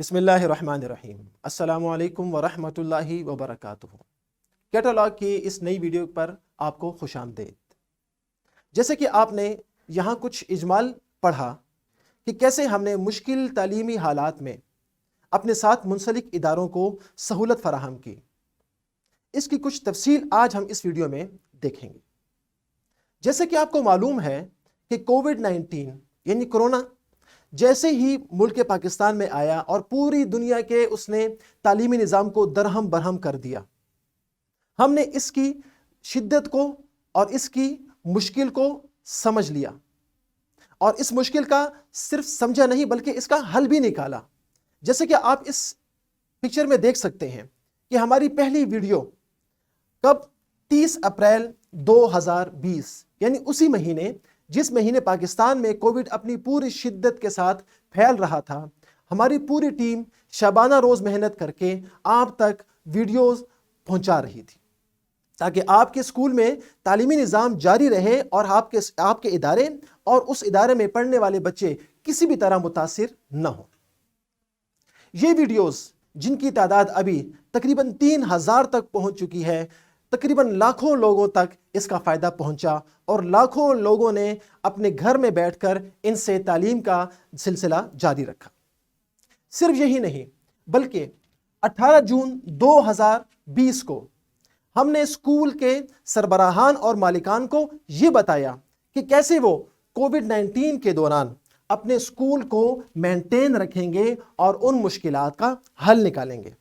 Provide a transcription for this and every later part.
بسم اللہ الرحمن الرحیم۔ السلام علیکم ورحمۃ اللہ وبرکاتہ۔ کیٹالاگ کی اس نئی ویڈیو پر آپ کو خوش آمدید۔ جیسے کہ آپ نے یہاں کچھ اجمال پڑھا کہ کیسے ہم نے مشکل تعلیمی حالات میں اپنے ساتھ منسلک اداروں کو سہولت فراہم کی، اس کی کچھ تفصیل آج ہم اس ویڈیو میں دیکھیں گے۔ جیسے کہ آپ کو معلوم ہے کہ کووڈ-19 یعنی کرونا جیسے ہی ملک پاکستان میں آیا اور پوری دنیا کے اس نے تعلیمی نظام کو درہم برہم کر دیا، ہم نے اس کی شدت کو اور اس کی مشکل کو سمجھ لیا اور اس مشکل کا صرف سمجھا نہیں بلکہ اس کا حل بھی نکالا۔ جیسے کہ آپ اس پکچر میں دیکھ سکتے ہیں کہ ہماری پہلی ویڈیو کب 30 اپریل 2020 یعنی اسی مہینے جس مہینے پاکستان میں کووڈ اپنی پوری شدت کے ساتھ پھیل رہا تھا، ہماری پوری ٹیم شبانہ روز محنت کر کے آپ تک ویڈیوز پہنچا رہی تھی تاکہ آپ کے اسکول میں تعلیمی نظام جاری رہے اور آپ کے ادارے اور اس ادارے میں پڑھنے والے بچے کسی بھی طرح متاثر نہ ہوں۔ یہ ویڈیوز جن کی تعداد ابھی تقریباً 3000 تک پہنچ چکی ہے، تقریباً لاکھوں لوگوں تک اس کا فائدہ پہنچا اور لاکھوں لوگوں نے اپنے گھر میں بیٹھ کر ان سے تعلیم کا سلسلہ جاری رکھا۔ صرف یہی نہیں بلکہ 18 جون 2020 کو ہم نے اسکول کے سربراہان اور مالکان کو یہ بتایا کہ کیسے وہ کووڈ-19 کے دوران اپنے اسکول کو مینٹین رکھیں گے اور ان مشکلات کا حل نکالیں گے۔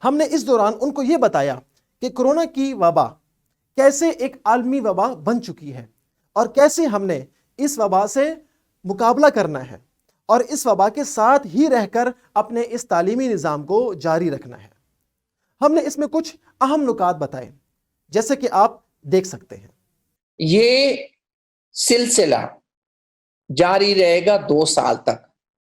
ہم نے اس دوران ان کو یہ بتایا کہ کرونا کی وبا کیسے ایک عالمی وبا بن چکی ہے اور کیسے ہم نے اس وبا سے مقابلہ کرنا ہے اور اس وبا کے ساتھ ہی رہ کر اپنے اس تعلیمی نظام کو جاری رکھنا ہے۔ ہم نے اس میں کچھ اہم نکات بتائے جیسے کہ آپ دیکھ سکتے ہیں۔ یہ سلسلہ جاری رہے گا 2 سال تک،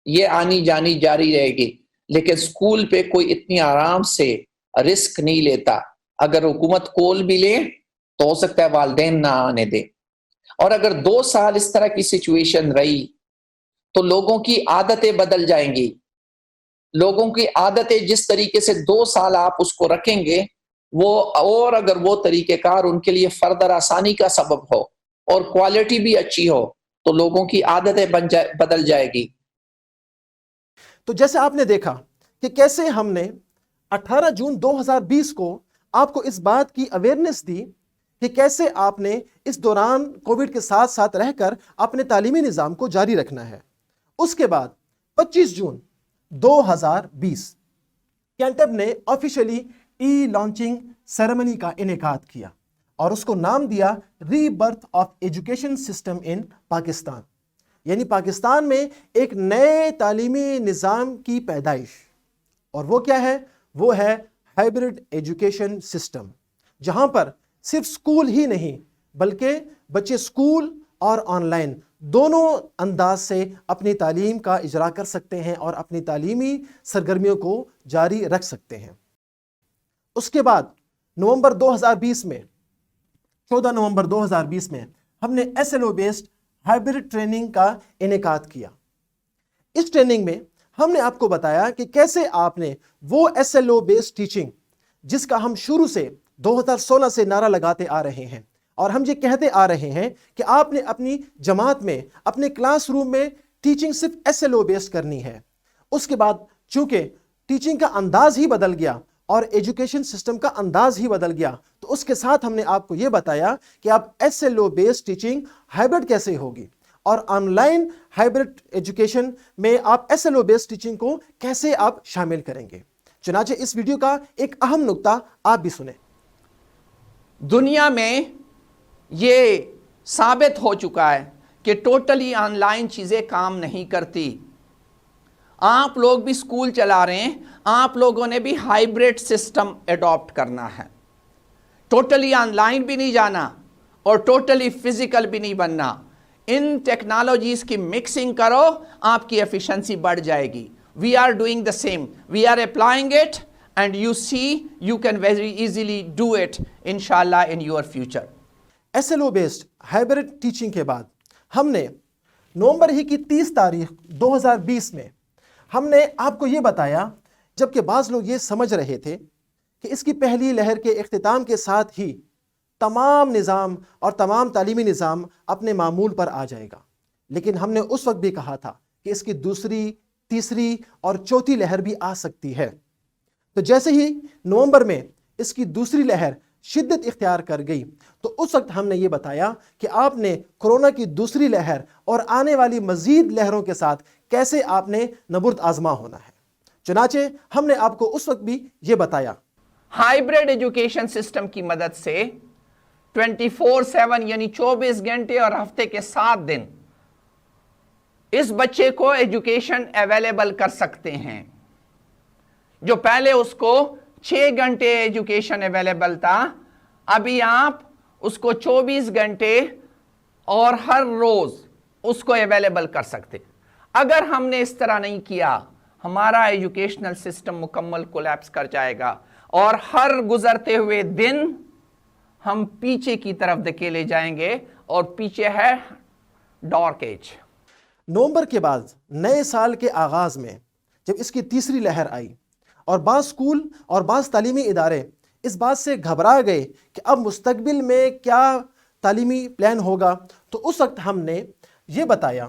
یہ آنی جانی جاری رہے گی، لیکن سکول پہ کوئی اتنی آرام سے رسک نہیں لیتا۔ اگر حکومت کول بھی لے تو ہو سکتا ہے والدین نہ آنے دے، اور اگر 2 سال اس طرح کی سچویشن رہی تو لوگوں کی عادتیں بدل جائیں گی۔ لوگوں کی عادتیں جس طریقے سے 2 سال آپ اس کو رکھیں گے وہ، اور اگر وہ طریقہ کار ان کے لیے فردر آسانی کا سبب ہو اور کوالٹی بھی اچھی ہو تو لوگوں کی عادتیں بدل جائے گی۔ تو جیسے آپ نے دیکھا کہ کیسے ہم نے 18 جون 2020 کو آپ کو اس بات کی اویئرنس دی کہ کیسے آپ نے اس دوران کووڈ کے ساتھ ساتھ رہ کر اپنے تعلیمی نظام کو جاری رکھنا ہے۔ اس کے بعد 25 جون 2020 کینٹب نے آفیشلی ای لانچنگ سیریمنی کا انعقاد کیا اور اس کو نام دیا ری برتھ آف ایجوکیشن سسٹم ان پاکستان، یعنی پاکستان میں ایک نئے تعلیمی نظام کی پیدائش۔ اور وہ کیا ہے؟ وہ ہے ہائبرڈ ایجوکیشن سسٹم، جہاں پر صرف سکول ہی نہیں بلکہ بچے سکول اور آن لائن دونوں انداز سے اپنی تعلیم کا اجرا کر سکتے ہیں اور اپنی تعلیمی سرگرمیوں کو جاری رکھ سکتے ہیں۔ اس کے بعد نومبر 2020 میں 14 نومبر 2020 میں ہم نے SLO بیسڈ ہائبرڈ ٹریننگ کا انعقاد کیا۔ اس ٹریننگ میں ہم نے آپ کو بتایا کہ کیسے آپ نے وہ SLO بیسڈ ٹیچنگ جس کا ہم شروع سے 2016 سے نعرہ لگاتے آ رہے ہیں اور ہم یہ کہتے آ رہے ہیں کہ آپ نے اپنی جماعت میں اپنے کلاس روم میں ٹیچنگ صرف SLO بیسڈ کرنی ہے۔ اس کے بعد چونکہ ٹیچنگ کا انداز ہی بدل گیا اور ایجوکیشن سسٹم کا انداز ہی بدل گیا تو اس کے ساتھ ہم نے آپ کو یہ بتایا کہ اب SLO بیسڈ ٹیچنگ ہائبرڈ کیسے ہوگی اور آن لائن ہائبرڈ ایجوکیشن میں آپ SLO بیسڈ ٹیچنگ کو کیسے آپ شامل کریں گے۔ چنانچہ اس ویڈیو کا ایک اہم نقطہ آپ بھی سنیں۔ دنیا میں یہ ثابت ہو چکا ہے کہ ٹوٹلی آن لائن چیزیں کام نہیں کرتی۔ آپ لوگ بھی سکول چلا رہے ہیں، آپ لوگوں نے بھی ہائبرڈ سسٹم ایڈاپٹ کرنا ہے۔ ٹوٹلی آن لائن بھی نہیں جانا اور ٹوٹلی فزیکل بھی نہیں بننا۔ ان ٹیکنالوجیز کی مکسنگ کرو، آپ کی ایفیشنسی بڑھ جائے گی۔ We are doing the same, we are applying it and you see you can very easily do it انشاءاللہ in your future. SLO based hybrid teaching کے بعد ہم نے نومبر ہی کی 30 تاریخ 2020 میں ہم نے آپ کو یہ بتایا، جبکہ بعض لوگ یہ سمجھ رہے تھے کہ اس کی پہلی لہر کے اختتام کے ساتھ ہی تمام نظام اور تمام تعلیمی نظام اپنے معمول پر آ جائے گا، لیکن ہم نے اس وقت بھی کہا تھا کہ اس کی دوسری، تیسری اور چوتھی لہر بھی آ سکتی ہے۔ تو جیسے ہی نومبر میں اس کی دوسری لہر شدت اختیار کر گئی تو اس وقت ہم نے یہ بتایا کہ آپ نے کرونا کی دوسری لہر اور آنے والی مزید لہروں کے ساتھ کیسے آپ نے نبرد آزما ہونا ہے۔ چنانچہ ہم نے آپ کو اس وقت بھی یہ بتایا، ہائیبریڈ ایجوکیشن سسٹم کی مدد سے 24/7 یعنی 24 گھنٹے اور ہفتے کے 7 دن اس بچے کو ایجوکیشن اویلیبل کر سکتے ہیں۔ جو پہلے اس کو 6 گھنٹے ایجوکیشن اویلیبل تھا، ابھی آپ اس کو 24 گھنٹے اور ہر روز اس کو اویلیبل کر سکتے۔ اگر ہم نے اس طرح نہیں کیا، ہمارا ایجوکیشنل سسٹم مکمل کولیپس کر جائے گا اور ہر گزرتے ہوئے دن ہم پیچھے کی طرف دھکیلے جائیں گے، اور پیچھے ہے ڈارک ایج۔ نومبر کے بعد نئے سال کے آغاز میں جب اس کی تیسری لہر آئی اور بعض اسکول اور بعض تعلیمی ادارے اس بات سے گھبرا گئے کہ اب مستقبل میں کیا تعلیمی پلان ہوگا، تو اس وقت ہم نے یہ بتایا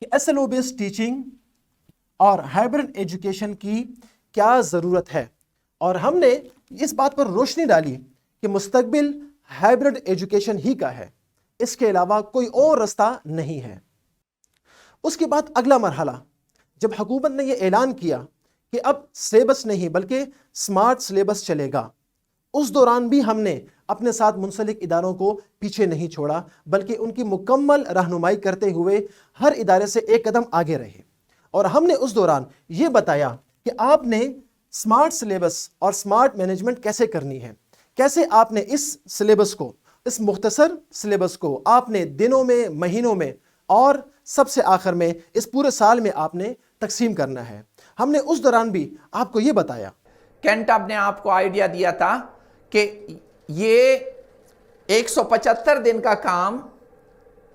کہ SLO بیسڈ ٹیچنگ اور ہائبرڈ ایجوکیشن کی کیا ضرورت ہے، اور ہم نے اس بات پر روشنی ڈالی کہ مستقبل ہائبرڈ ایجوکیشن ہی کا ہے، اس کے علاوہ کوئی اور رستہ نہیں ہے۔ اس کے بعد اگلا مرحلہ جب حکومت نے یہ اعلان کیا کہ اب سلیبس نہیں بلکہ سمارٹ سلیبس چلے گا، اس دوران بھی ہم نے اپنے ساتھ منسلک اداروں کو پیچھے نہیں چھوڑا، بلکہ ان کی مکمل رہنمائی کرتے ہوئے ہر ادارے سے ایک قدم آگے رہے، اور ہم نے اس دوران یہ بتایا کہ آپ نے سمارٹ سلیبس اور سمارٹ مینجمنٹ کیسے کرنی ہے، کیسے آپ نے اس سلیبس کو، اس مختصر سلیبس کو آپ نے دنوں میں، مہینوں میں اور سب سے آخر میں اس پورے سال میں آپ نے تقسیم کرنا ہے۔ ہم نے اس دوران بھی آپ کو یہ بتایا، کینٹب نے آپ کو آئیڈیا دیا تھا کہ یہ 175 دن کا کام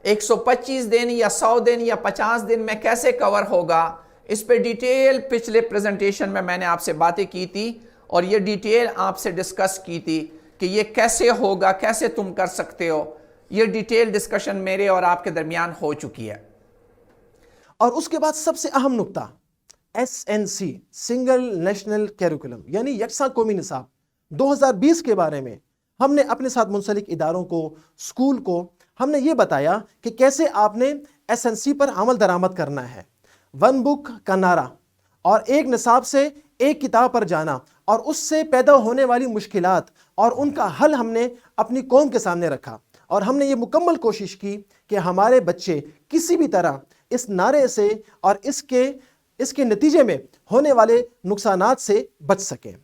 125 دن یا 100 دن یا 50 دن میں کیسے کور ہوگا، اس پہ ڈیٹیل پچھلے پریزنٹیشن میں نے آپ سے باتیں کی تھی، اور یہ ڈیٹیل آپ سے ڈسکس کی تھی کہ یہ کیسے ہوگا، کیسے تم کر سکتے ہو۔ یہ ڈیٹیل ڈسکشن میرے اور آپ کے درمیان ہو چکی ہے۔ اور اس کے بعد سب سے اہم نقطہ SNC سنگل نیشنل کیریکولم یعنی یکساں قومی نصاب 2020 کے بارے میں ہم نے اپنے ساتھ منسلک اداروں کو، اسکول کو ہم نے یہ بتایا کہ کیسے آپ نے SNC پر عمل درآمد کرنا ہے۔ ون بک کا نعرہ اور ایک نصاب سے ایک کتاب پر جانا اور اس سے پیدا ہونے والی مشکلات اور ان کا حل ہم نے اپنی قوم کے سامنے رکھا، اور ہم نے یہ مکمل کوشش کی کہ ہمارے بچے کسی بھی طرح اس نعرے سے اور اس کے نتیجے میں ہونے والے نقصانات سے بچ سکیں۔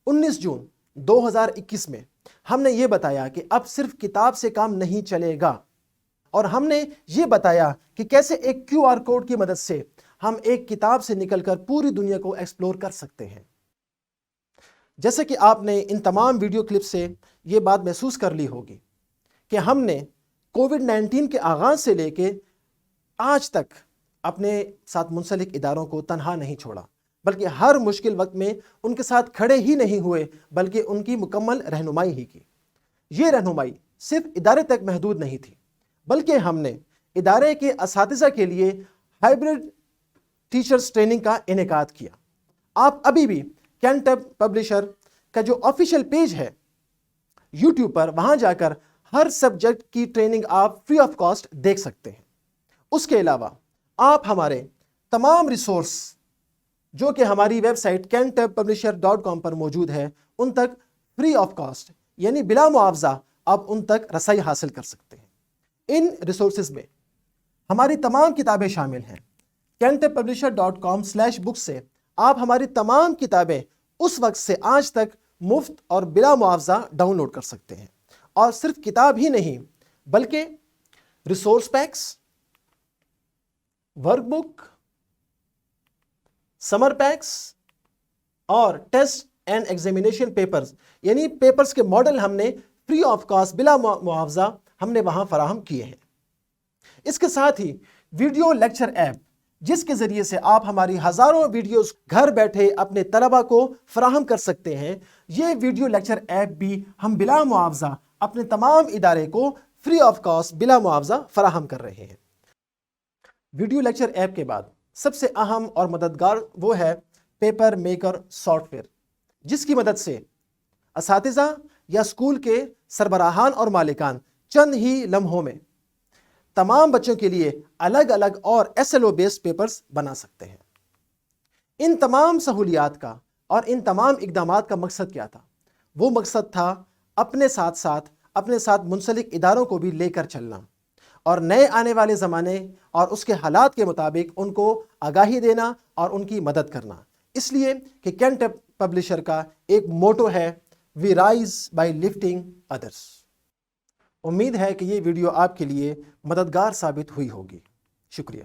19 جون 2021 میں ہم نے یہ بتایا کہ اب صرف کتاب سے کام نہیں چلے گا، اور ہم نے یہ بتایا کہ کیسے ایک QR کوڈ کی مدد سے ہم ایک کتاب سے نکل کر پوری دنیا کو ایکسپلور کر سکتے ہیں۔ جیسے کہ آپ نے ان تمام ویڈیو کلپ سے یہ بات محسوس کر لی ہوگی کہ ہم نے کووڈ-19 کے آغاز سے لے کے آج تک اپنے ساتھ منسلک اداروں کو تنہا نہیں چھوڑا، بلکہ ہر مشکل وقت میں ان کے ساتھ کھڑے ہی نہیں ہوئے، بلکہ ان کی مکمل رہنمائی ہی کی۔ یہ رہنمائی صرف ادارے تک محدود نہیں تھی، بلکہ ہم نے ادارے کے اساتذہ کے لیے ہائبرڈ ٹیچرز ٹریننگ کا انعقاد کیا۔ آپ ابھی بھی کینٹب پبلشر کا جو آفیشیل پیج ہے یوٹیوب پر، وہاں جا کر ہر سبجیکٹ کی ٹریننگ آپ فری آف کاسٹ دیکھ سکتے ہیں۔ اس کے علاوہ آپ ہمارے تمام ریسورس جو کہ ہماری ویب سائٹ kentabpublisher.com پر موجود ہے، ان تک فری آف کاسٹ یعنی بلا معاوضہ آپ ان تک رسائی حاصل کر سکتے ہیں۔ ان ریسورسز میں ہماری تمام کتابیں شامل ہیں۔ kentabpublisher.com/books سے آپ ہماری تمام کتابیں اس وقت سے آج تک مفت اور بلا معاوضہ ڈاؤن لوڈ کر سکتے ہیں، اور صرف کتاب ہی نہیں بلکہ ریسورس پیکس، ورک بک، سمر پیکس اور ٹیسٹ اینڈ ایگزامینیشن پیپرز یعنی پیپرز کے ماڈل ہم نے فری آف کاسٹ بلا معاوضہ ہم نے وہاں فراہم کیے ہیں۔ اس کے ساتھ ہی ویڈیو لیکچر ایپ جس کے ذریعے سے آپ ہماری ہزاروں ویڈیوز گھر بیٹھے اپنے طلبہ کو فراہم کر سکتے ہیں، یہ ویڈیو لیکچر ایپ بھی ہم بلا معاوضہ اپنے تمام ادارے کو فری آف کاسٹ بلا معاوضہ فراہم کر رہے ہیں۔ ویڈیو لیکچر ایپ کے بعد سب سے اہم اور مددگار وہ ہے پیپر میکر سافٹ ویئر، جس کی مدد سے اساتذہ یا اسکول کے سربراہان اور مالکان چند ہی لمحوں میں تمام بچوں کے لیے الگ الگ اور SLO بیسڈ پیپرز بنا سکتے ہیں۔ ان تمام سہولیات کا اور ان تمام اقدامات کا مقصد کیا تھا؟ وہ مقصد تھا اپنے ساتھ منسلک اداروں کو بھی لے کر چلنا اور نئے آنے والے زمانے اور اس کے حالات کے مطابق ان کو آگاہی دینا اور ان کی مدد کرنا۔ اس لیے کہ کینٹ پبلشر کا ایک موٹو ہے وی رائز بائی لفٹنگ ادرس۔ امید ہے کہ یہ ویڈیو آپ کے لیے مددگار ثابت ہوئی ہوگی۔ شکریہ۔